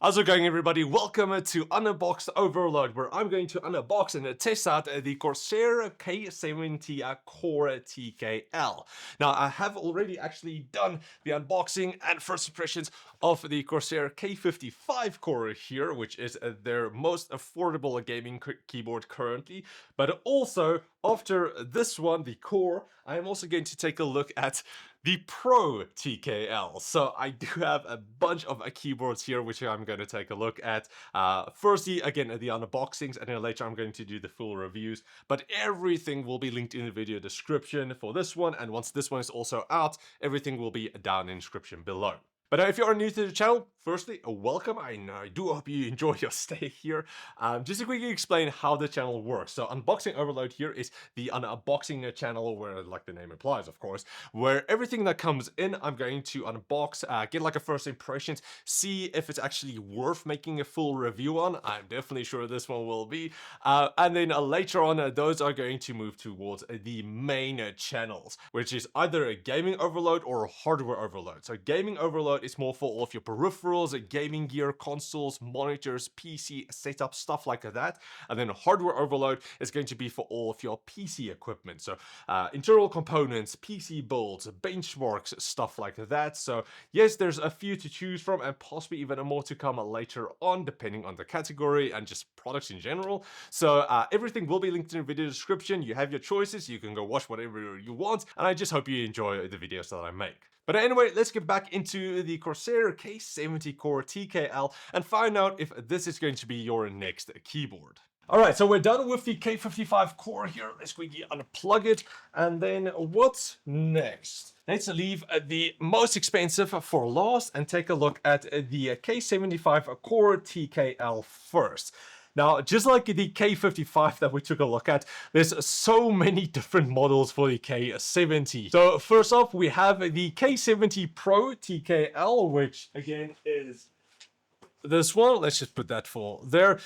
How's it going, everybody? Welcome to Unboxed Overload, where I'm going to unbox and test out the Corsair K70 Core TKL. Now, I have already actually done the unboxing and first impressions of the Corsair K55 Core here, which is their most affordable gaming keyboard currently. But also, after this one, the Core, I am also going to take a look at the Pro TKL. So I do have a bunch of keyboards here, which I'm going to take a look at. Firstly, again, the unboxings, and then later I'm going to do the full reviews. But everything will be linked in the video description for this one. And once this one is also out, everything will be down in the description below. But if you are new to the channel, firstly, welcome. I do hope you enjoy your stay here. Just to quickly explain how the channel works. So Unboxing Overload here is the unboxing channel where, like the name implies, of course, where everything that comes in, I'm going to unbox, get like a first impressions, see if it's actually worth making a full review on. I'm definitely sure this one will be. And then later on, those are going to move towards the main channels, which is either a gaming overload or a hardware overload. So gaming overload is more for all of your peripherals, gaming gear, consoles, monitors, PC setup, stuff like that. And then hardware overload is going to be for all of your PC equipment. So internal components, PC builds, benchmarks, stuff like that. So yes, there's a few to choose from and possibly even more to come later on, depending on the category and just products in general. So everything will be linked in the video description. You have your choices. You can go watch whatever you want. And I just hope you enjoy the videos that I make. But anyway, let's get back into the Corsair K70 Core TKL and find out if this is going to be your next keyboard. Alright, so we're done with the K55 Core here. Let's quickly unplug it. And then what's next? Let's leave the most expensive for last and take a look at the K75 Core TKL first. Now, just like the K55 that we took a look at, there's so many different models for the K70. So first off, we have the K70 Pro TKL, which again is this one. Let's just put that for there.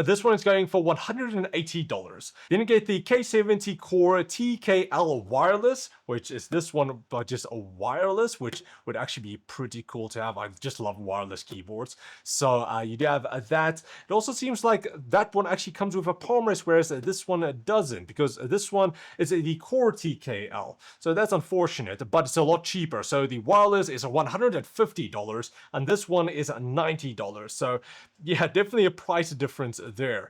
This one is going for $180. Then you get the K70 Core TKL wireless, which is this one, but just a wireless, which would actually be pretty cool to have. I just love wireless keyboards. So you do have that. It also seems like that one actually comes with a palm rest, whereas this one doesn't, because this one is the Core TKL. So that's unfortunate, but it's a lot cheaper. So the wireless is $150 and this one is $90. So yeah, definitely a price difference there.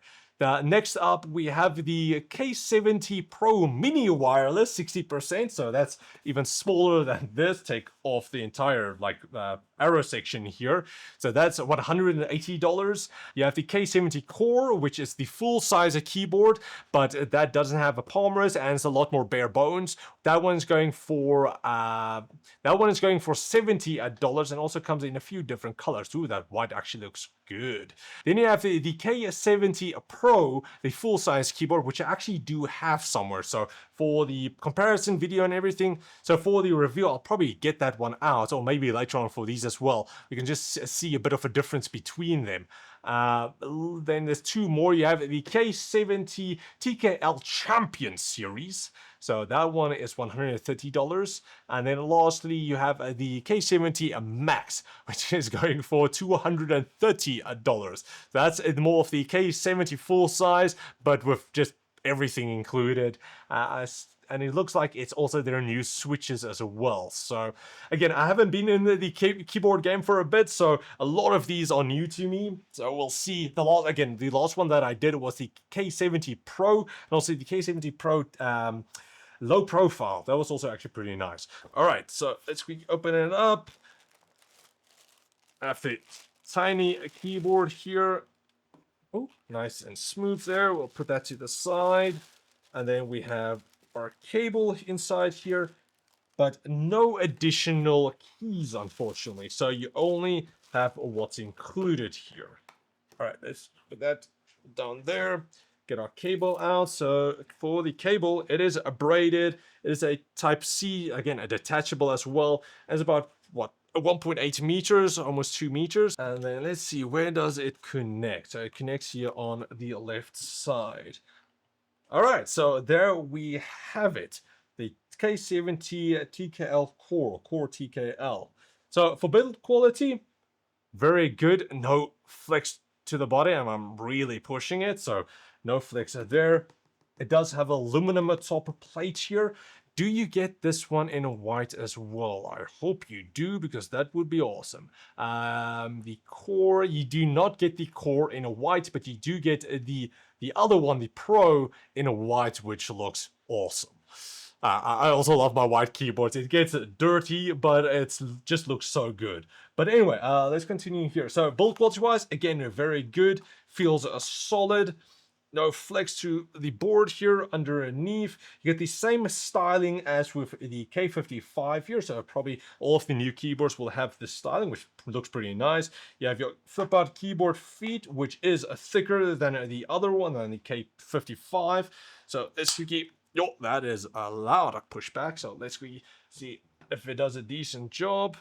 Next up, we have the K70 Pro Mini Wireless, 60%. So that's even smaller than this. Take off the entire arrow section here. So that's $180. You have the K70 Core, which is the full-size keyboard, but that doesn't have a palm rest and it's a lot more bare bones. That one's going for $70 and also comes in a few different colors. Ooh, that white actually looks good. Then you have the K70 Pro, the full-size keyboard, which I actually do have somewhere. So for the comparison video and everything, so for the review, I'll probably get that one out, or maybe later on for these as well. We can just see a bit of a difference between them. Then there's two more. You have the K70 TKL Champion Series. So that one is $130. And then lastly, you have the K70 Max, which is going for $230. That's more of the K70 full size, but with just everything included. And it looks like it's also their new switches as well. So again, I haven't been in the keyboard game for a bit, so a lot of these are new to me. So we'll see. The last one that I did was the K70 Pro, and also the K70 Pro low profile. That was also actually pretty nice. All right, so let's open it up. I have the tiny keyboard here. Oh, nice and smooth there. We'll put that to the side. And then we have our cable inside here, but no additional keys, unfortunately. So you only have what's included here. All right, let's put that down there. Get our cable out. So for the cable, it is braided. It is a Type C, again, a detachable as well. It's about, what, 1.8 meters, almost 2 meters. And then let's see, where does it connect? So it connects here on the left side. All right, so there we have it. The K70 TKL Core TKL. So for build quality, Very good. No flex to the body, and I'm really pushing it, so no flex there. It does have aluminum top plate here. Do you get this one in white as well? I hope you do, because that would be awesome. The core, you do not get the core in a white, but you do get the other one, the Pro, in a white, which looks awesome. I also love my white keyboards. It gets dirty, but it just looks so good. But anyway, let's continue here. So build quality wise, again, very good. Feels solid. No flex to the board here underneath. You get the same styling as with the K55 here, so probably all of the new keyboards will have this styling, which looks pretty nice. You have your flip-out keyboard feet, which is thicker than the other one, than the K55. So let's keep... Yo, that is a loud pushback, so let's see if it does a decent job.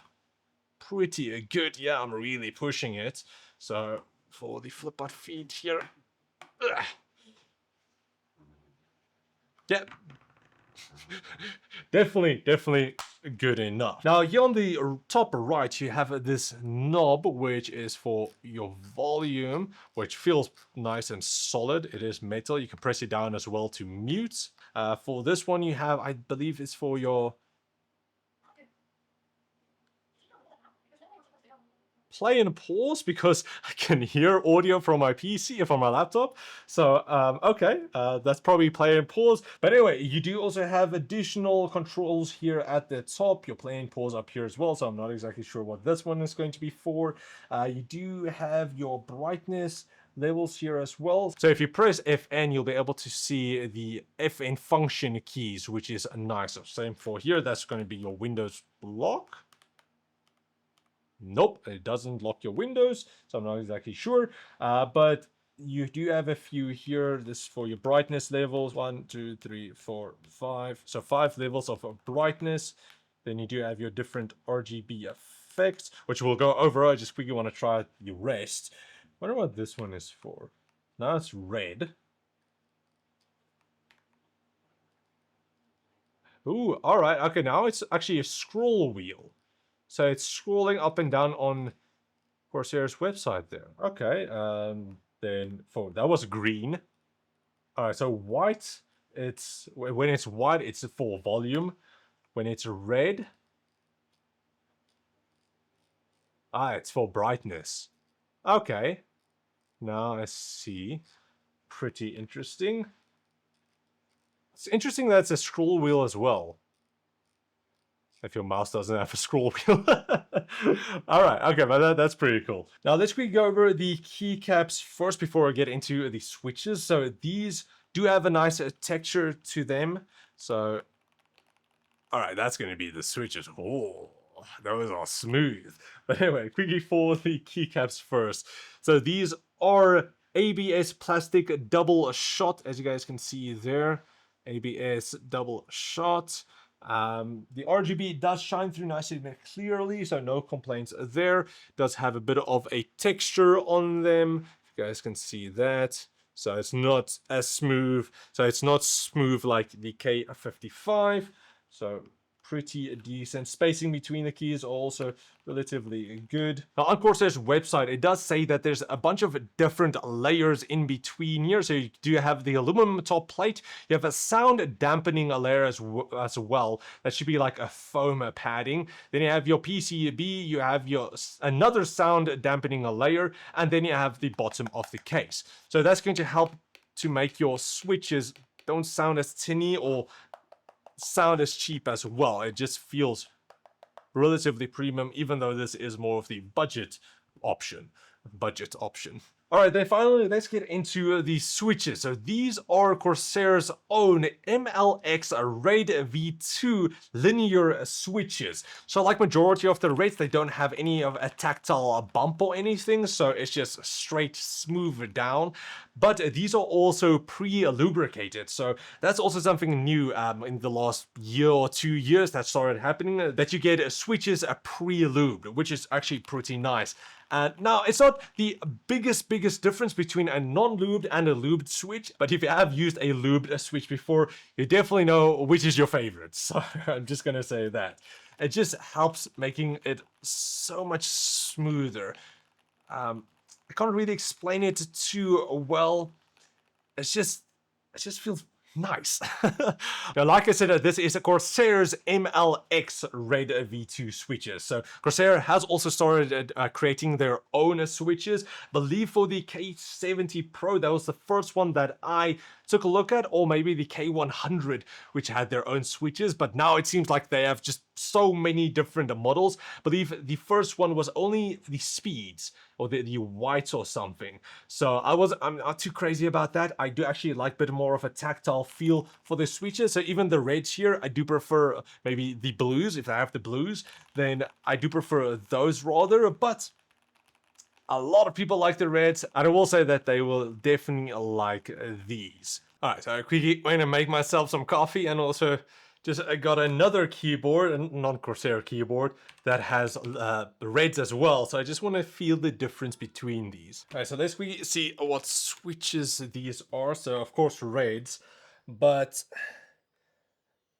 Pretty good. Yeah, I'm really pushing it. So for the flip-out feet here... Ugh. Yeah, definitely good enough. Now here on the top right, you have this knob, which is for your volume, which feels nice and solid. It is metal. You can press it down as well to mute. For this one, you have, I believe it's for your play and pause, because I can hear audio from my PC and from my laptop. So, okay, that's probably play and pause. But anyway, you do also have additional controls here at the top. Your play and pause up here as well, so I'm not exactly sure what this one is going to be for. You do have your brightness levels here as well. So if you press FN, you'll be able to see the FN function keys, which is nice. So same for here, that's going to be your Windows lock. Nope, it doesn't lock your windows, so I'm not exactly sure. But you do have a few here. This for your brightness levels: 1, 2, 3, 4, 5. So 5 levels of brightness. Then you do have your different RGB effects, which we'll go over. I just quickly want to try the rest. Wonder what this one is for. Now it's red. Ooh, all right. Okay, now it's actually a scroll wheel. So it's scrolling up and down on Corsair's website there. Okay, then for that was green. All right, so white, it's when it's white, it's for volume. When it's red, it's for brightness. Okay, now I see. Pretty interesting. It's interesting that it's a scroll wheel as well. If your mouse doesn't have a scroll wheel. All right, okay, but that's pretty cool. Now let's quickly go over the keycaps first before I get into the switches. So these do have a nice texture to them. So, all right, that's going to be the switches. Oh, those are smooth. But anyway, quickly for the keycaps first. So these are ABS plastic double shot, as you guys can see there. ABS double shot. The RGB does shine through nicely and clearly, so no complaints there. Does have a bit of a texture on them, if you guys can see that. So it's not as smooth. So it's not smooth like the K55. So pretty decent. Spacing between the keys also relatively good. Now on Corsair's website, it does say that there's a bunch of different layers in between here. So you do have the aluminum top plate. You have a sound dampening layer as well. That should be like a foam padding. Then you have your PCB. You have your another sound dampening layer, and then you have the bottom of the case. So that's going to help to make your switches don't sound as tinny or sound as cheap as well. It just feels relatively premium, even though this is more of the budget option. All right, then finally, let's get into the switches. So these are Corsair's own MLX RAID V2 linear switches. So like majority of the RAIDs, they don't have any of a tactile bump or anything, so it's just straight smooth down. But these are also pre-lubricated, so that's also something new in the last year or 2 years that started happening, that you get switches pre-lubed, which is actually pretty nice. Now, it's not the biggest difference between a non-lubed and a lubed switch, but if you have used a lubed switch before, you definitely know which is your favorite. So I'm just gonna say that. It just helps making it so much smoother. I can't really explain it too well. It just feels nice. Now, like I said, this is Corsair's MLX Red V2 switches. So Corsair has also started creating their own switches. I believe for the K70 Pro, that was the first one that I took a look at, or maybe the K100, which had their own switches. But now it seems like they have just so many different models. I believe the first one was only the speeds, or the whites or something. So I'm not too crazy about that. I do actually like a bit more of a tactile feel for the switches. So even the reds here, I do prefer maybe the blues. If I have the blues, then I do prefer those rather. But a lot of people like the reds, and I will say that they will definitely like these. Alright, so I quickly went to make myself some coffee, and also just got another keyboard, a non-Corsair keyboard, that has reds as well. So I just want to feel the difference between these. Alright, so let's quickly see what switches these are. So of course reds, but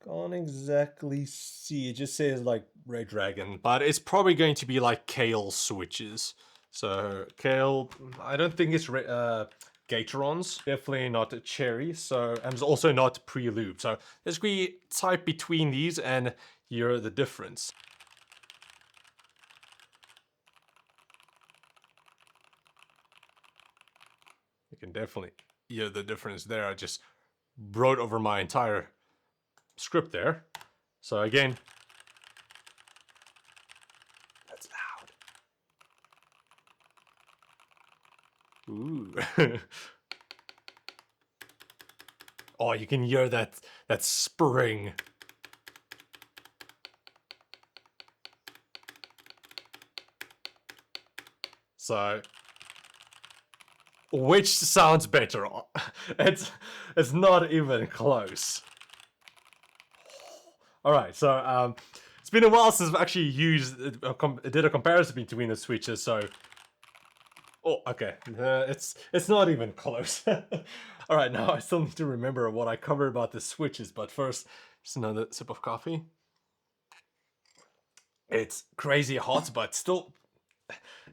can't exactly see. It just says like Red Dragon, but it's probably going to be like Kale switches. So Kale, I don't think it's Gatorons, definitely not a Cherry, so, and it's also not pre-lubed. So let's type between these and hear the difference. You can definitely hear the difference there. I just wrote over my entire script there. So again, that's loud. Ooh. Oh, you can hear that spring. So, which sounds better? It's not even close. All right, so it's been a while since I've actually did a comparison between the switches. So, oh, okay, it's not even close. All right, now I still need to remember what I covered about the switches, but first, just another sip of coffee. It's crazy hot, but still,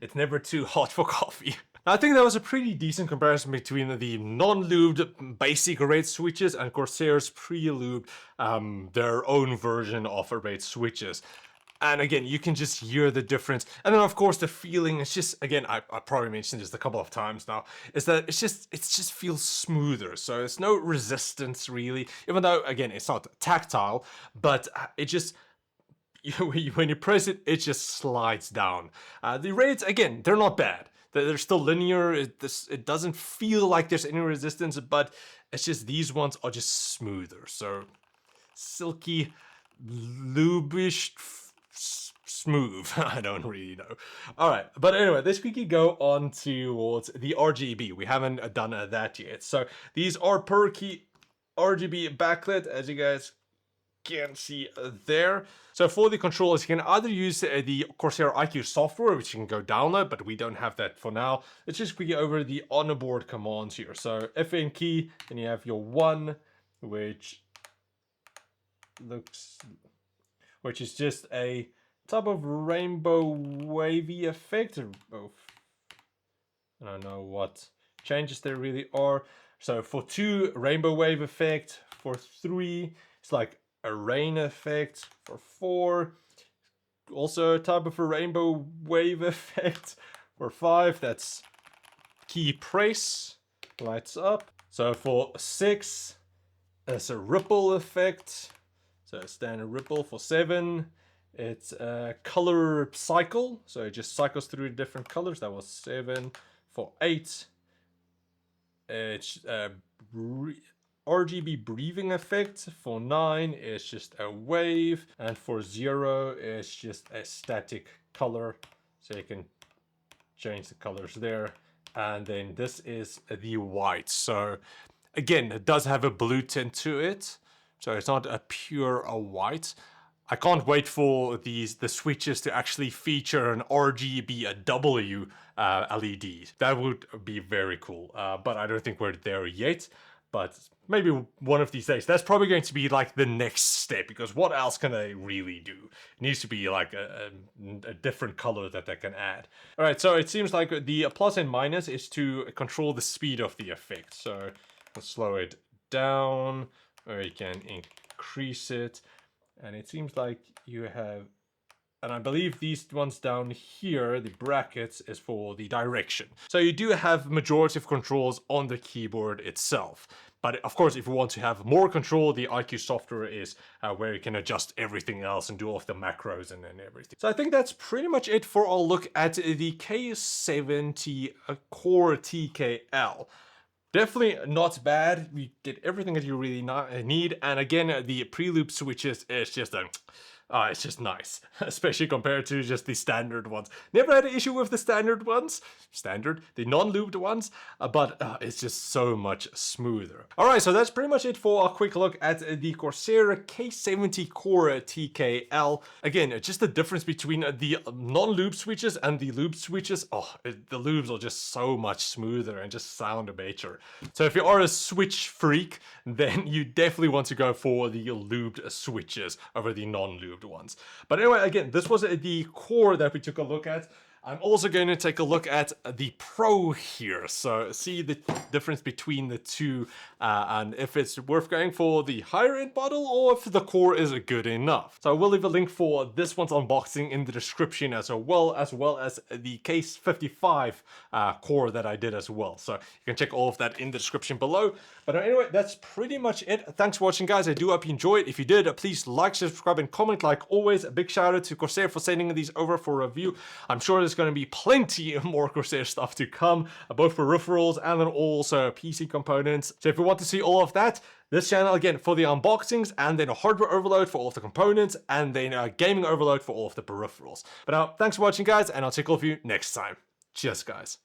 it's never too hot for coffee. I think that was a pretty decent comparison between the non-lubed basic red switches and Corsair's pre-lubed, their own version of red switches. And again, you can just hear the difference. And then of course the feeling is just, again, I probably mentioned this a couple of times now, is that it just feels smoother. So it's no resistance really, even though again, it's not tactile, but it just, when you press it, it just slides down. The reds, again, they're not bad. They're still linear. It doesn't feel like there's any resistance, but it's just these ones are just smoother. So silky, lubish, smooth. I don't really know. All right, but anyway, let's quickly go on towards the RGB. We haven't done that yet. So these are per key RGB backlit, as you guys can see there. So for the controls, you can either use the Corsair IQ software, which you can go download, but we don't have that for now. Let's just quickly over the onboard commands here. So FN key, and you have your 1, which is just a type of rainbow wavy effect. I don't know what changes there really are. So for 2, rainbow wave effect. For 3, it's like a rain effect. For 4, also a type of a rainbow wave effect. For 5, that's key press, lights up. So for 6, there's a ripple effect. So a standard ripple. For 7, it's a color cycle. So it just cycles through different colors. That was 7. For 8, it's RGB breathing effect. For 9, it's just a wave. And for 0, it's just a static color. So you can change the colors there. And then this is the white. So again, it does have a blue tint to it. So it's not a pure white. I can't wait for the switches to actually feature an RGB W LED. That would be very cool. But I don't think we're there yet. but maybe one of these days. That's probably going to be like the next step, because what else can they really do? It needs to be like a different color that they can add. All right, so it seems like the plus and minus is to control the speed of the effect. So let's slow it down, or you can increase it. And it seems like you have, and I believe these ones down here, the brackets, is for the direction. So you do have majority of controls on the keyboard itself. But of course, if you want to have more control, the IQ software is where you can adjust everything else and do all of the macros and everything. So I think that's pretty much it for our look at the K70 Core TKL. Definitely not bad. We get everything that you really need. And again, the pre-loop switches is just it's just nice, especially compared to just the standard ones. Never had an issue with the standard ones, the non-lubed ones, but it's just so much smoother. All right, so that's pretty much it for a quick look at the Corsair K70 Core TKL. Again, just the difference between the non-lube switches and the lube switches. The lubes are just so much smoother and just sound better. So if you are a switch freak, then you definitely want to go for the lubed switches over the non-lubed ones. But anyway, again, this was the Core that we took a look at. I'm also going to take a look at the Pro here, so see the difference between the two, and if it's worth going for the higher end model or if the Core is good enough. So I will leave a link for this one's unboxing in the description, as well as the K55 Core that I did as well. So you can check all of that in the description below. But anyway, that's pretty much it. Thanks for watching, guys. I do hope you enjoyed. If you did, please like, subscribe, and comment. Like always, a big shout out to Corsair for sending these over for review. I'm sure there's going to be plenty more Corsair stuff to come, both peripherals and then also PC components. So if you want to see all of that, this channel again for the unboxings, and then a hardware overload for all of the components, and then a gaming overload for all of the peripherals. But now, thanks for watching, guys, and I'll check all of you next time. Cheers, guys.